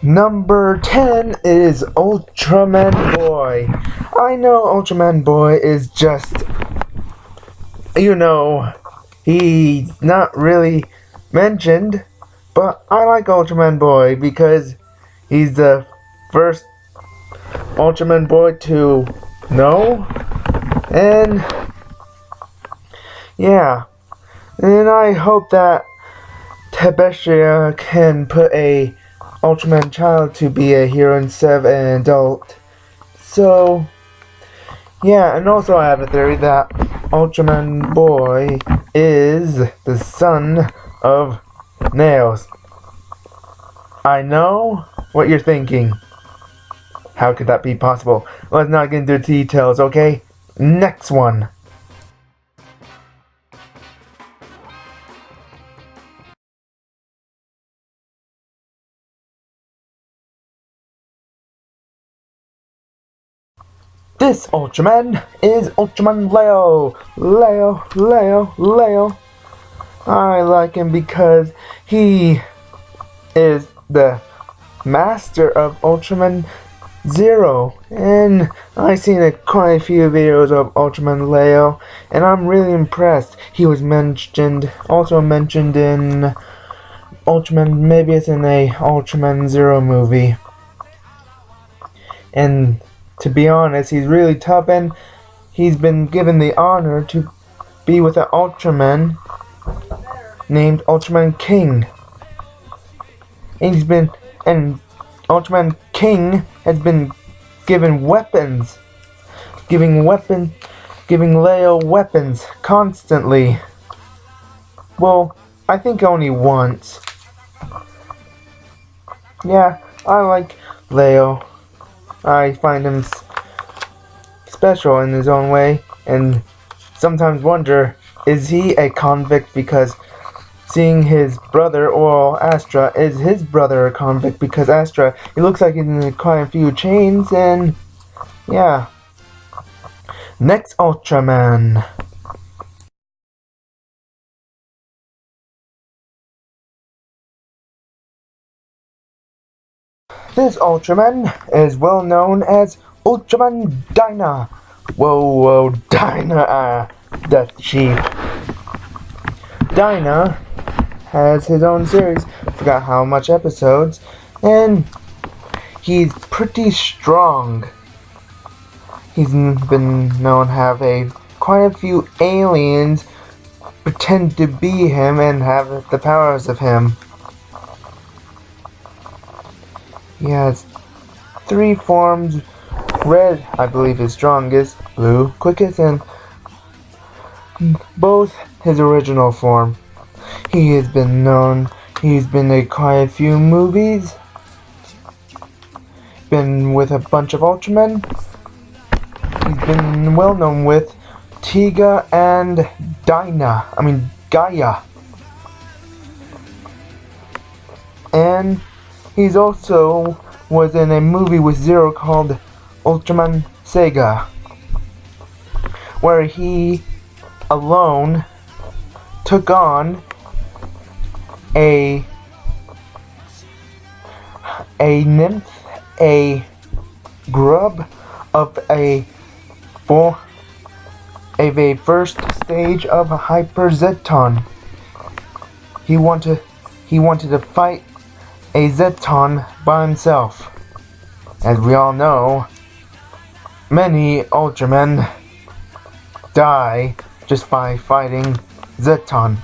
Number 10 is Ultraman Boy. I know Ultraman Boy is just, he's not really mentioned, but I like Ultraman Boy because he's the first Ultraman Boy to know, and yeah, and I hope that Tsuburaya can put a Ultraman child to be a hero instead of an adult. So, yeah, and also I have a theory that Ultraman Boy is the son of Nails. I know what you're thinking. How could that be possible? Let's not get into details, okay? Next one. This Ultraman is Ultraman Leo. I like him because he is the master of Ultraman Zero, and I've seen quite a few videos of Ultraman Leo, and I'm really impressed. He was also mentioned in Ultraman, maybe it's in a Ultraman Zero movie. And to be honest, he's really tough, and he's been given the honor to be with an Ultraman named Ultraman King. And Ultraman King has been given weapons, giving Leo weapons constantly. Well, I think only once. Yeah, I like Leo. I find him special in his own way, and sometimes wonder, is he a convict because seeing his brother, or Astra, is his brother a convict because Astra, he looks like he's in quite a few chains, and yeah. Next Ultraman. This Ultraman is well known as Ultraman Dyna. Whoa, Dyna, Death Sheep. Dyna has his own series, forgot how much episodes, and he's pretty strong. He's been known to have quite a few aliens pretend to be him and have the powers of him. He has 3 forms. Red, I believe, is strongest, blue, quickest, and both his original form. He's been in quite a few movies, been with a bunch of Ultramen. He's been well known with Giga and Gaia. And he's also was in a movie with Zero called Ultraman Sega, where he alone took on a nymph, a grub of a first stage of Hyper Zeton. He wanted to fight a Zeton by himself. As we all know, many Ultramen die just by fighting Zeton.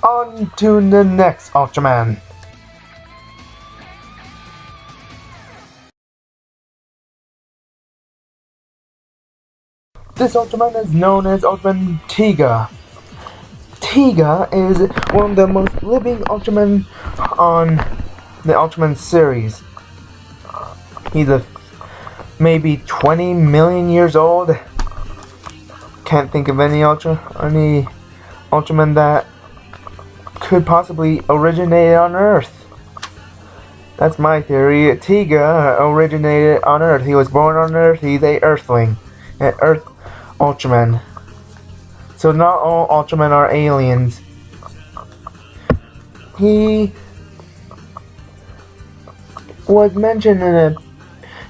On to the next Ultraman. This Ultraman is known as Ultraman Giga. Giga is one of the most living Ultramen on the Ultraman series. He's maybe 20 million years old. Can't think of any Ultraman that could possibly originate on Earth. That's my theory. Giga originated on Earth. He was born on Earth. He's a Earthling, an Earth Ultraman. So not all Ultramen are was mentioned in a.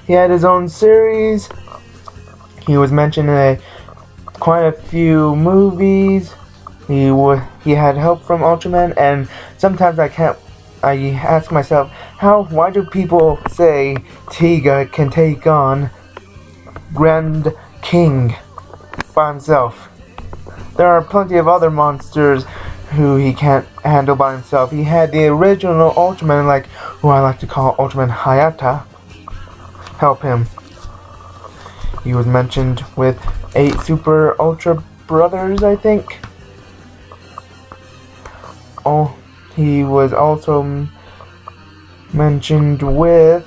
He had his own series. He was mentioned in quite a few movies. He had help from Ultraman, and sometimes I ask myself, why do people say Tiga can take on Grand King by himself? There are plenty of other monsters who he can't handle by himself. He had the original Ultraman, who I like to call Ultraman Hinata, help him. He was mentioned with 8 Super Ultra Brothers, I think. Oh, he was also mentioned with,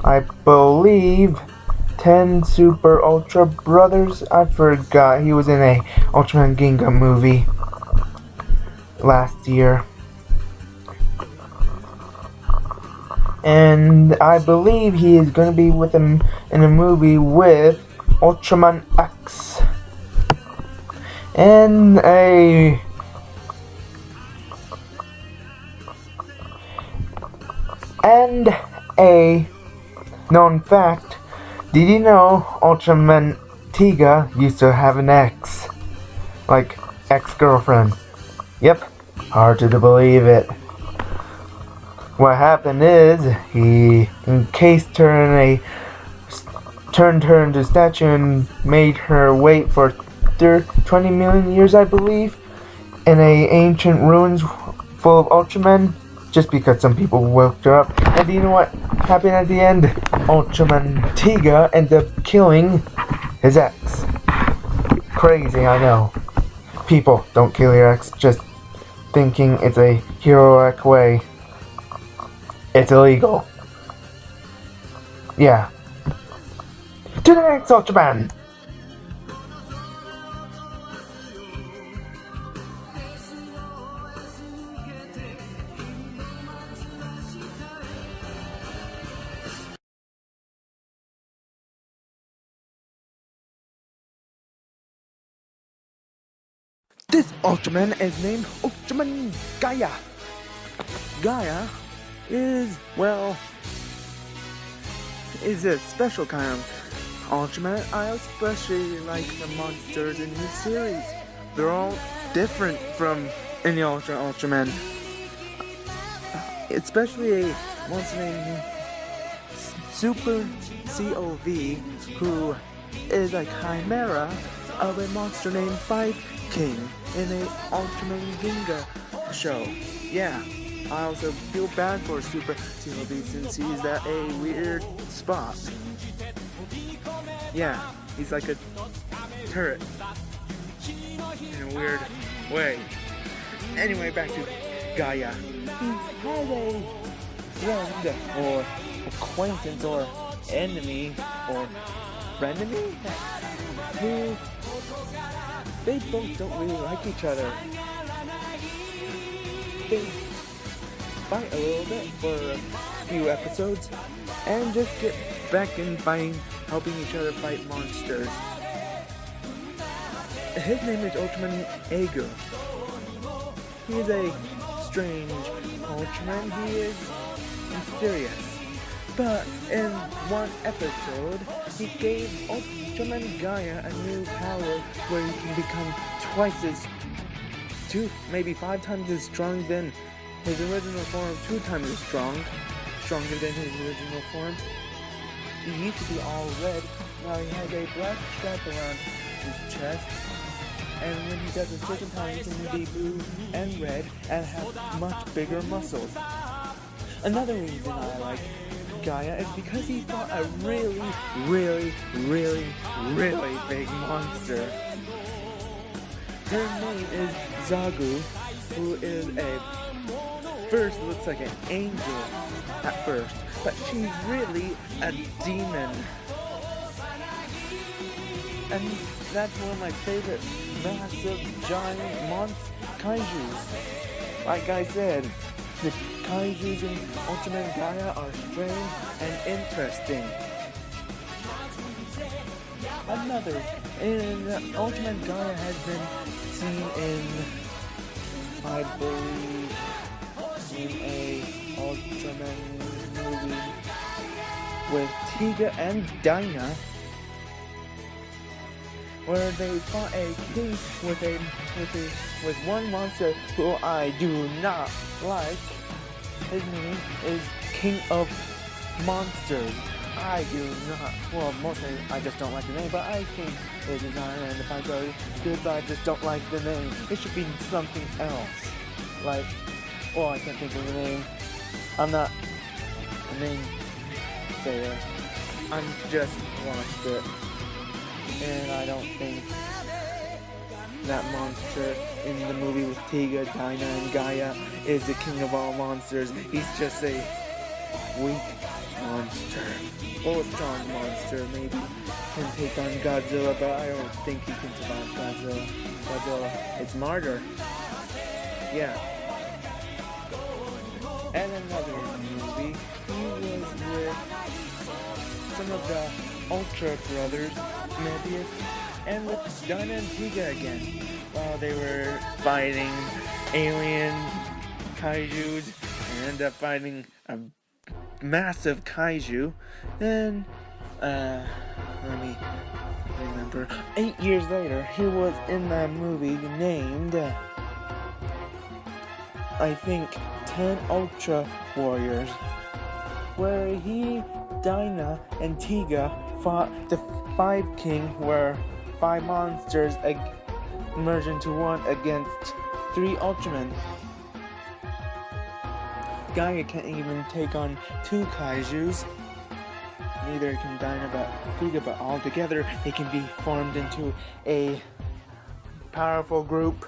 I believe, 10 Super Ultra Brothers. I forgot. He was in a Ultraman Giga movie last year. And I believe he is going to be with him in a movie with Ultraman X. And a known fact, did you know Ultraman Giga used to have an ex? Like, ex-girlfriend. Yep, hard to believe it. What happened is, he encased her in turned her into a statue and made her wait for 20 million years, I believe, in a ancient ruins full of Ultramen, just because some people woke her up. And do you know what happened at the end? Ultraman Giga ended up killing his ex. Crazy, I know. People, don't kill your ex just thinking it's a heroic way. It's illegal. Yeah. To the next Ultraman! This Ultraman is named Ultraman Gaia. Gaia is a special kind of Ultraman. I especially like the monsters in his series. They're all different from any Ultraman. Especially a monster named Super COV, who is a chimera of a monster named Five King in a Ultraman Giga show. Yeah, I also feel bad for Super COV since he's at a weird spot. Yeah, he's like a turret in a weird way. Anyway, back to Gaia. He has a friend or acquaintance or enemy or frenemy who they both don't really like each other. They fight a little bit for a few episodes and just get back in fighting, helping each other fight monsters. His name is Ultraman Ego. He is a strange Ultraman. He is mysterious. But in one episode, he gave Ultraman Gaia a new power where he can become maybe 5 times as strong than his original form, 2 times as stronger than his original form. He used to be all red, now he has a black stripe around his chest. And when he does a certain power, he can be blue and red and have much bigger muscles. Another reason I like Gaia is because he fought a really, really, really, really big monster. Her name is Zagu, who is first looks like an angel at first, but she's really a demon. And that's one of my favorite massive giant kaijus. Like I said, the kaijus in Ultraman Gaia are strange and interesting. Another in Ultraman Gaia has been seen in, I believe, in a Ultraman movie with Giga and Dyna, where they fought a king with one monster who I do not like. His name is King of Monsters. I do not. Well, mostly I just don't like the name, but I think the design and the fights are good, but I just don't like the name. It should be something else. Like, well, I can't think of the name. I'm not a name sayer. I'm just watched it. And I don't think that monster in the movie with Giga, Dyna, and Gaia is the king of all monsters. He's just a weak monster. Or a strong monster, maybe. Can take on Godzilla, but I don't think he can survive Godzilla. Godzilla is smarter. Yeah. And another movie, he was with some of the Ultra brothers, Mebius, and with Dyna and Giga again, while they were fighting aliens, kaijus, and ended up fighting a massive kaiju. And let me remember, 8 years later, he was in that movie named, I think, 10 Ultra Warriors, where he, Dyna, and Giga fought the 5 King, where 5 monsters merge into one against 3 Ultramen. Gaia can't even take on 2 kaijus. Neither can Dyna but Giga, but all together they can be formed into a powerful group.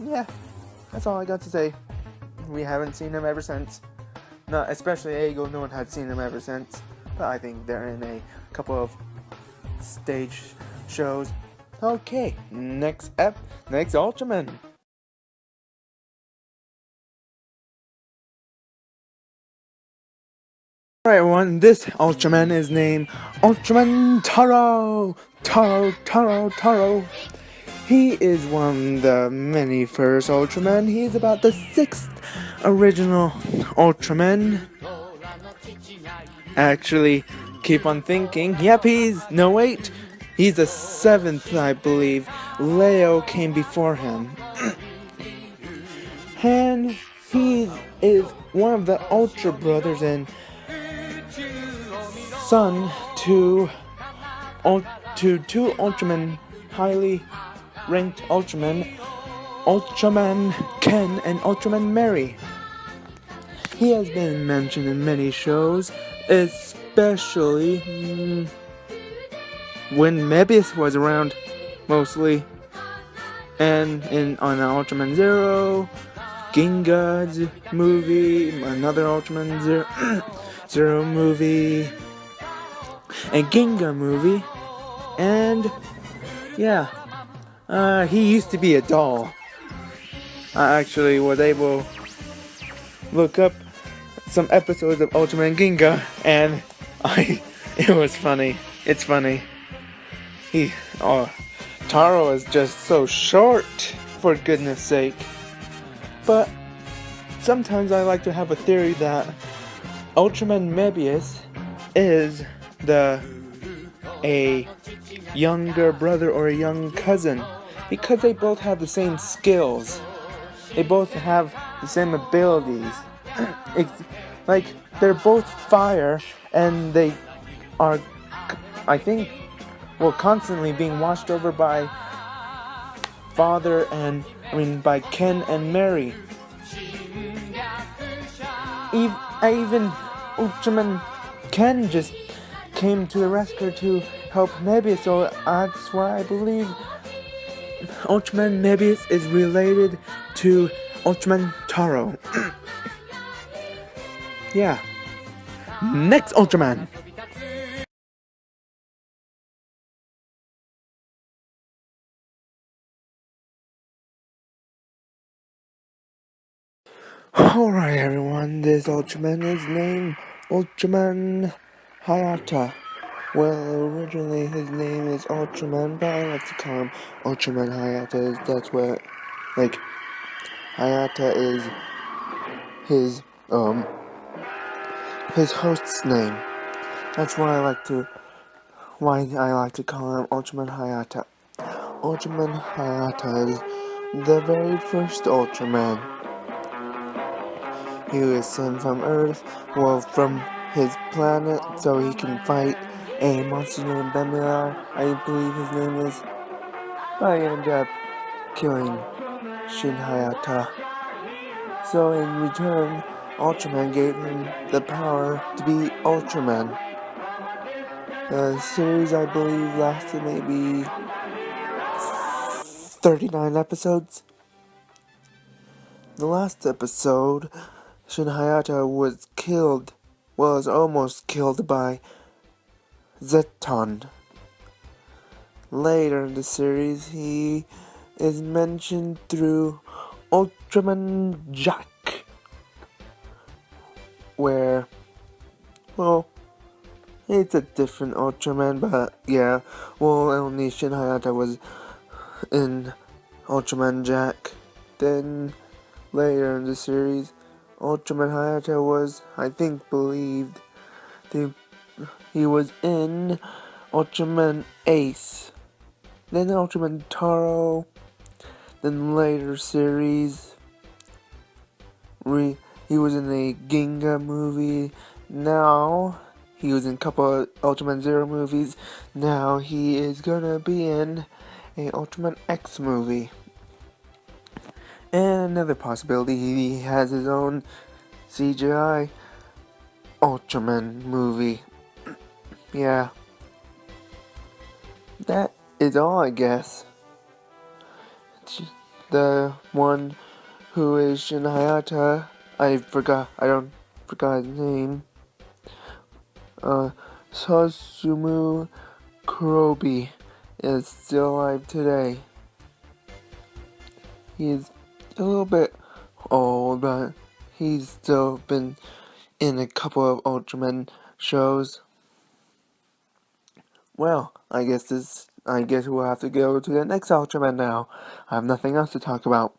Yeah, that's all I got to say. We haven't seen him ever since. Not especially Eagle, no one had seen him ever since. But I think they're in a couple of stage shows. Okay, next Ultraman. Alright everyone, this Ultraman is named Ultraman Toro. Toro. He is one of the many first Ultraman. He is about the 6th original Ultraman. Actually, keep on thinking. Yep, he's the 7th, I believe. Leo came before him. And he is one of the Ultra brothers and son to 2 Ultraman, highly ranked Ultraman, Ultraman Ken and Ultraman Mary. He has been mentioned in many shows, especially when Mebius was around, mostly, and on Ultraman Zero, Ginga's movie, another Ultraman Zero movie, a Giga movie, and yeah, he used to be a doll. I actually was able to look up some episodes of Ultraman Giga, and it was funny. It's funny. Taro is just so short, for goodness sake. But sometimes I like to have a theory that Ultraman Mebius is a younger brother or a young cousin, because they both have the same skills. They both have the same abilities. Like, they're both fire, and they are, I think, constantly being watched over by by Ken and Mary. Even Ultraman Ken just came to the rescue to help Mebius, so that's why I believe Ultraman Mebius is related to Ultraman Toro. Yeah. Next Ultraman. Alright everyone, this Ultraman is named Ultraman Hinata. Well, originally his name is Ultraman, but I like to call him Ultraman Hinata. That's what, Hinata is his um his host's name. That's why I like to call him Ultraman Hinata. Ultraman Hinata is the very first Ultraman. He was sent from Earth, from his planet, so he can fight a monster named Bemila, I believe his name is. But he ended up killing Shin Hayata. So in return, Ultraman gave him the power to be Ultraman. The series, I believe, lasted maybe 39 episodes. The last episode, Shin Hayata was almost killed by Zeton. Later in the series, he is mentioned through Ultraman Jack, where, it's a different Ultraman, but yeah, only Shin Hayata was in Ultraman Jack. Then, later in the series, Ultraman Hinata was, I think, believed he was in Ultraman Ace, then Ultraman Toro, then later series, he was in a Giga movie. Now he was in a couple of Ultraman Zero movies. Now he is gonna be in a Ultraman X movie. And another possibility, he has his own CGI Ultraman movie. Yeah. That is all, I guess. The one who is Shin Hayata, I forgot his name. Susumu Kurobi is still alive today. He is a little bit old, but he's still been in a couple of Ultraman shows. Well, I guess we'll have to go to the next Ultraman now. I have nothing else to talk about.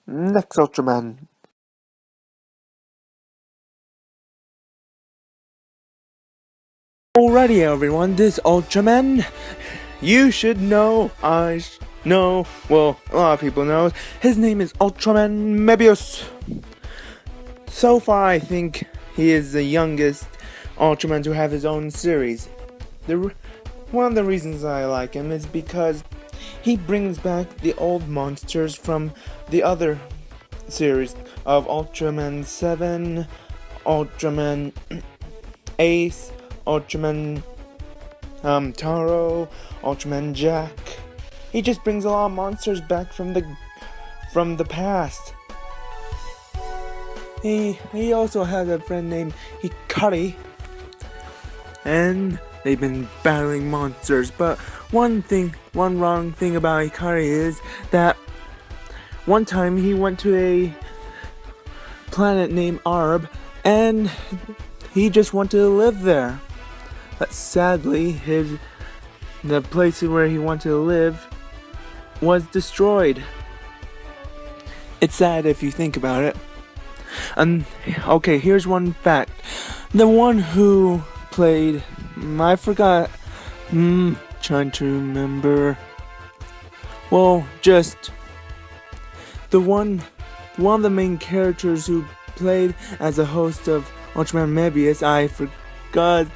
Next Ultraman. Alrighty, everyone, this Ultraman, you should know, a lot of people know, his name is Ultraman Mechaus. So far, I think he is the youngest Ultraman to have his own series. One of the reasons I like him is because he brings back the old monsters from the other series of Ultraman 7, Ultraman Ace, Ultraman Toro, Ultraman Jack. He just brings a lot of monsters back from the past. He also has a friend named Hikari, and they've been battling monsters. But one wrong thing about Hikari is that one time he went to a planet named Arb, and he just wanted to live there. But sadly, the place where he wanted to live was destroyed. It's sad if you think about it. Okay, here's one fact. The one who played, I forgot, trying to remember. Just the one of the main characters who played as a host of Ultraman Mebius, I forgot.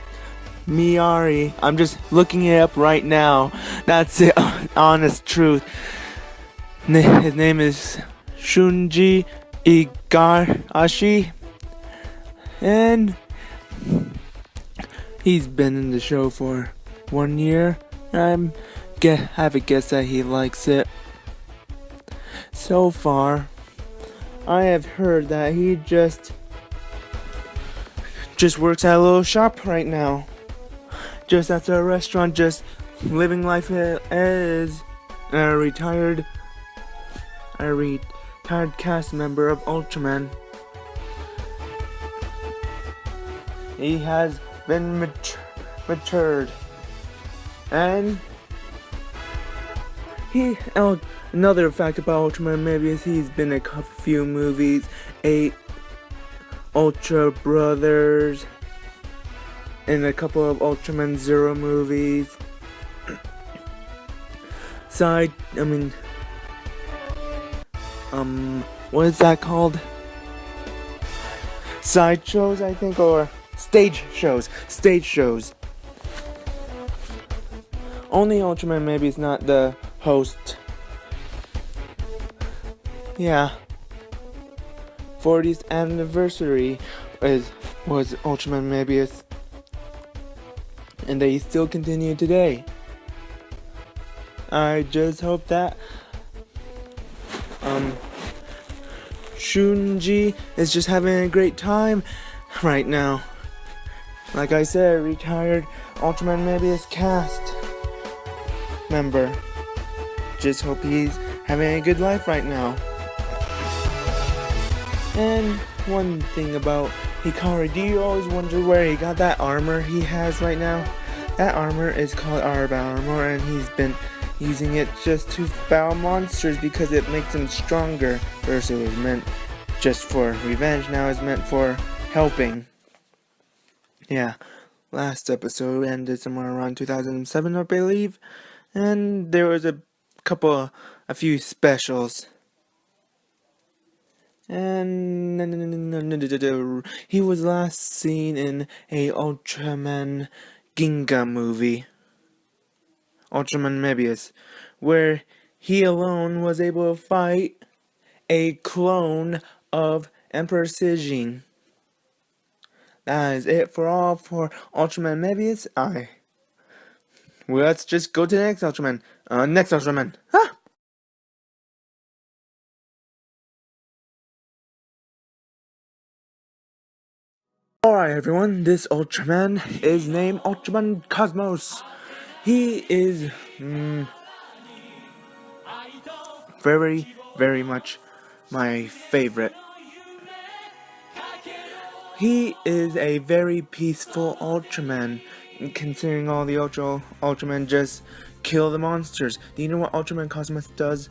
Miari. I'm just looking it up right now. That's the honest truth. His name is Shunji Igarashi, and he's been in the show for 1 year. I have a guess that he likes it. So far, I have heard that he just works at a little shop right now. Just at a restaurant, just living life as a retired cast member of Ultraman. He has been matured, and another fact about Ultraman maybe is he's been in a few movies. Ultra Brothers, and a couple of Ultraman Zero movies. What is that called? Sideshows, I think, or stage shows. Stage shows. Only Ultraman maybe is not the host. Yeah. 40th anniversary was Ultraman Mebius, and they still continue today. I just hope that Shunji is just having a great time right now. Like I said, retired Ultraman Mebius cast member. Just hope he's having a good life right now. And one thing about Hikari, do you always wonder where he got that armor he has right now? That armor is called Arba armor, and he's been using it just to battle monsters because it makes him stronger. First it was meant just for revenge, now it's meant for helping. Yeah, last episode ended somewhere around 2007, I believe, and there was a few specials. And he was last seen in a Ultraman Giga movie, Ultraman Mebius, where he alone was able to fight a clone of Emperor Sijin. That is it for Ultraman Mebius. Let's just go to the next Ultraman. Next Ultraman. Ah! Alright everyone, this Ultraman is named Ultraman Cosmos. He is very, very much my favorite. He is a very peaceful Ultraman, considering all the Ultramen just kill the monsters. Do you know what Ultraman Cosmos does?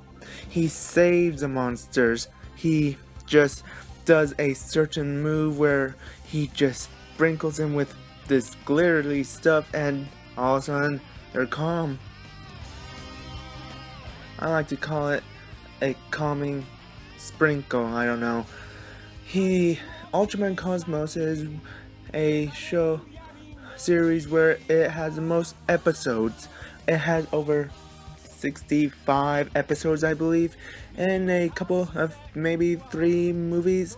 He saves the monsters. He just does a certain move where he just sprinkles them with this glittery stuff, and all of a sudden they're calm. I like to call it a calming sprinkle. I don't know. Ultraman Cosmos is a series where it has the most episodes. It has over 65 episodes, I believe, and a couple of maybe 3 movies.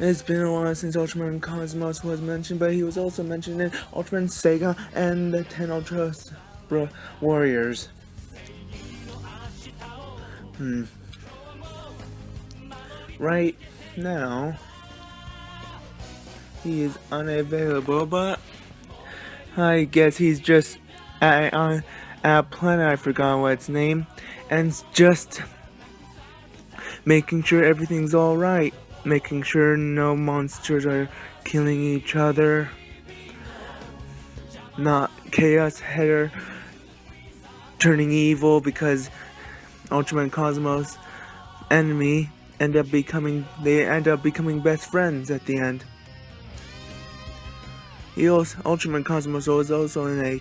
It's been a while since Ultraman Cosmos was mentioned, but he was also mentioned in Ultraman Sega and the 10 Ultra Warriors. Right now, he is unavailable, but I guess he's just at a planet, I forgot what its name, and just making sure everything's alright. Making sure no monsters are killing each other. Not Chaos Header turning evil because Ultraman Cosmos enemy end up becoming best friends at the end. Ultraman Cosmos was also in a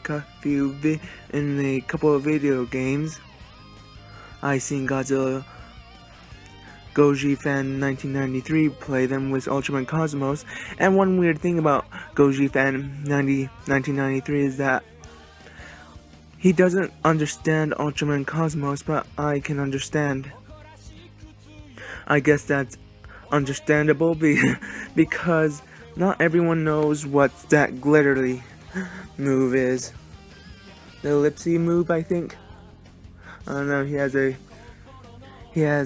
couple of video games. I seen Godzilla Goji Fan 1993 play them with Ultraman Cosmos, and one weird thing about Goji Fan 1993 is that he doesn't understand Ultraman Cosmos, but I can understand. I guess that's understandable because not everyone knows what that glittery move is. The ellipsy move, I think. I don't know, he has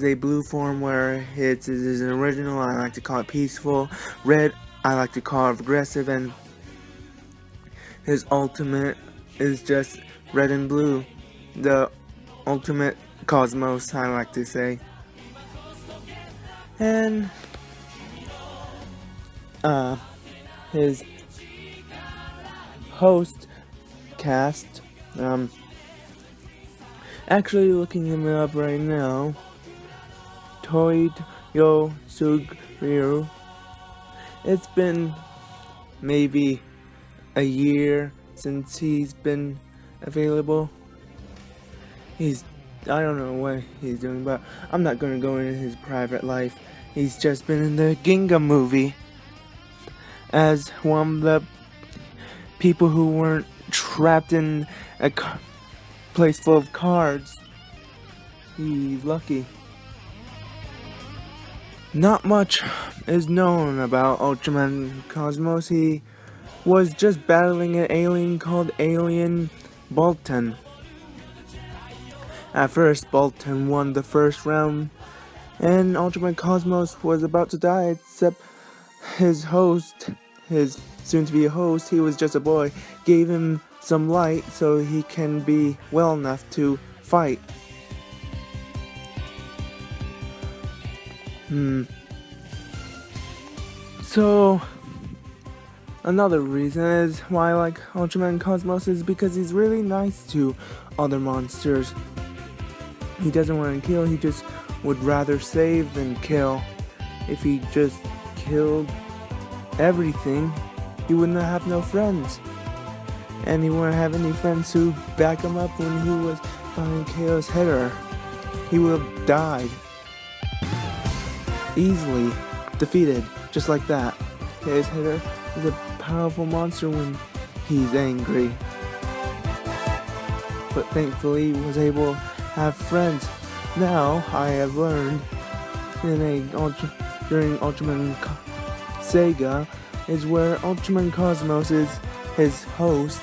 a blue form where it's an original. I like to call it peaceful. Red, I like to call it aggressive, and his ultimate is just red and blue. The ultimate Cosmos, I like to say. And his host cast, actually looking him up right now, Toyo Suguru, It's been maybe a year since he's been available. I don't know what he's doing, but I'm not gonna go into his private life. He's just been in the Giga movie as one of the people who weren't trapped in a place full of cards. He's lucky. Not much is known about Ultraman Cosmos. He was just battling an alien called Alien Bolton. At first, Bolton won the first round, and Ultraman Cosmos was about to die, except his host, his soon-to-be host, he was just a boy, gave him some light so he can be well enough to fight. So, another reason is why I like Ultraman Cosmos is because he's really nice to other monsters. He doesn't want to kill, he just would rather save than kill. If he just killed everything, he wouldn't have no friends. And he wouldn't have any friends to back him up when he was fighting Chaos Hitter. He would have died. Easily defeated, just like that. Chaos Hitter is a powerful monster when he's angry. But thankfully he was able to have friends. Now I have learned during Ultraman Sega is where Ultraman Cosmos is his host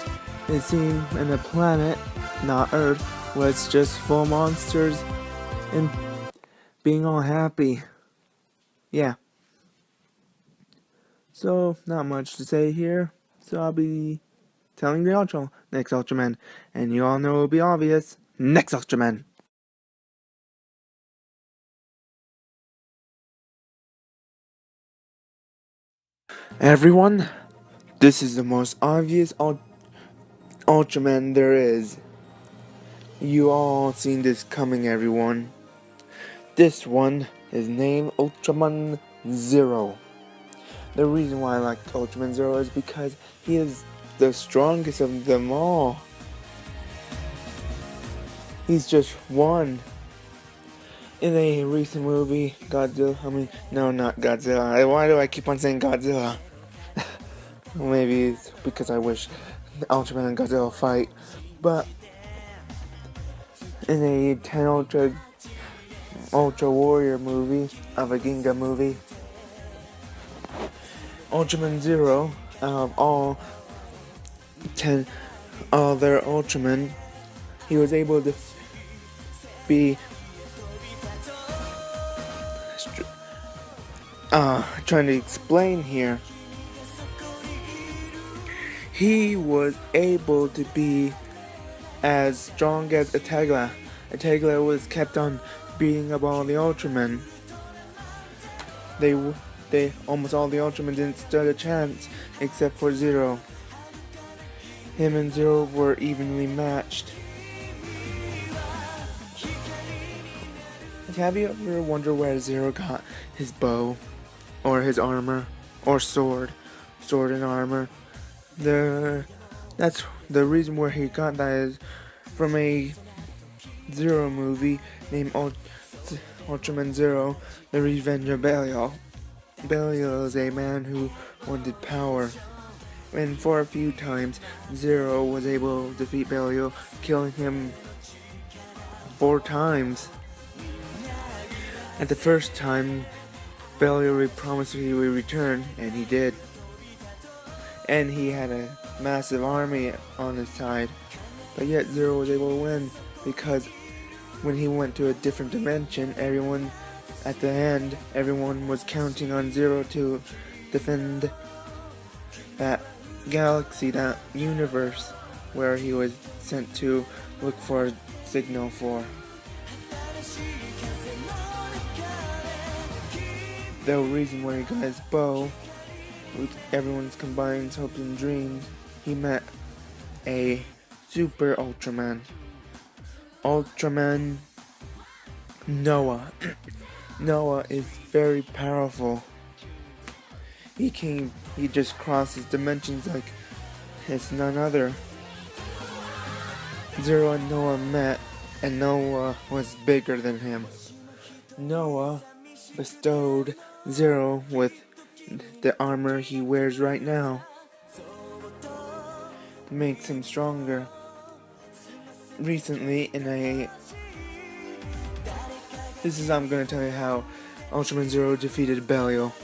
is seen in a planet, not Earth, where it's just full of monsters and being all happy. Yeah. So, not much to say here. So I'll be telling the outro, next Ultraman. And you all know it'll be obvious, next Ultraman. Everyone, this is the most obvious Ultraman there is. You all seen this coming, everyone. This one is named Ultraman Zero. The reason why I like Ultraman Zero is because he is the strongest of them all. He's just one. In a recent movie, not Godzilla. Why do I keep on saying Godzilla? Maybe it's because I wish Ultraman and Godzilla fight. But in a 10 Ultra Warrior movie, of a Giga movie, Ultraman Zero, out of all 10 other Ultramen, he was able to be trying to explain here. He was able to be as strong as Atagla. Atagla was kept on beating up all the Ultramen. They almost all the Ultramen didn't stand a chance except for Zero. Him and Zero were evenly matched. Have you ever wondered where Zero got his bow, or his armor, or sword and armor? That's the reason where he got that is from a Zero movie named Ultraman Zero, The Revenge of Belial. Belial is a man who wanted power, and for a few times Zero was able to defeat Belial, killing him 4 times. At the first time, Belial promised he would return, and he did. And he had a massive army on his side, but yet Zero was able to win because when he went to a different dimension, everyone was counting on Zero to defend that galaxy, that universe where he was sent to look for a signal for. The reason why he got his bow, with everyone's combined hopes and dreams, he met a super Ultraman. Ultraman Noah. Noah is very powerful. He just crosses dimensions like it's none other. Zero and Noah met, and Noah was bigger than him. Noah bestowed Zero with the armor he wears right now. It makes him stronger. Recently, I'm gonna tell you how Ultraman Zero defeated Belial.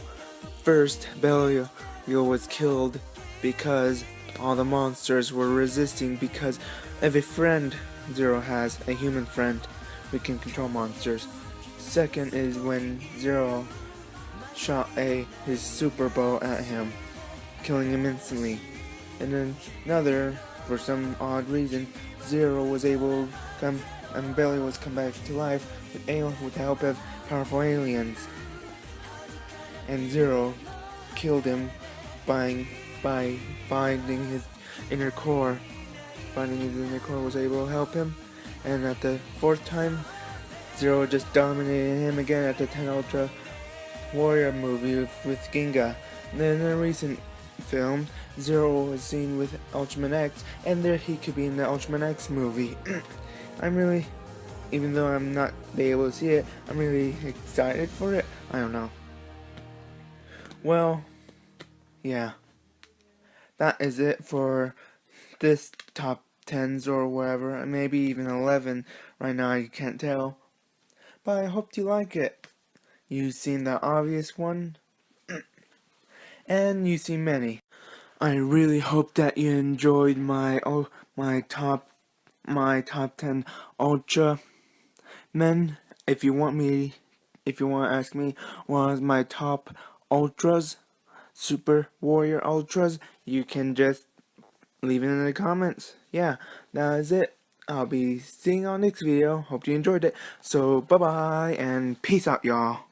First, Belial was killed because all the monsters were resisting because of a friend Zero has, a human friend who can control monsters. Second is when Zero shot his super bow at him, killing him instantly. And then another, for some odd reason, Zero was able to come, and Belial was come back to life with the help of powerful aliens. And Zero killed him by finding his inner core. Finding his inner core was able to help him. And at the fourth time, Zero just dominated him again at the 10 Ultra Warrior movie with Giga. And then in a recent film, Zero was seen with Ultraman X, and there he could be in the Ultraman X movie. Even though I'm not able to see it, I'm really excited for it. I don't know. Well, yeah. That is it for this top 10s or whatever. Maybe even 11 right now, I can't tell. But I hope you like it. You've seen the obvious one, and you've seen many. I really hope that you enjoyed my top 10 Ultra Men. If you want to ask me what is my top Ultras, Super Warrior Ultras, you can just leave it in the comments. Yeah, that is it. I'll be seeing you on next video. Hope you enjoyed it. So bye bye and peace out, y'all.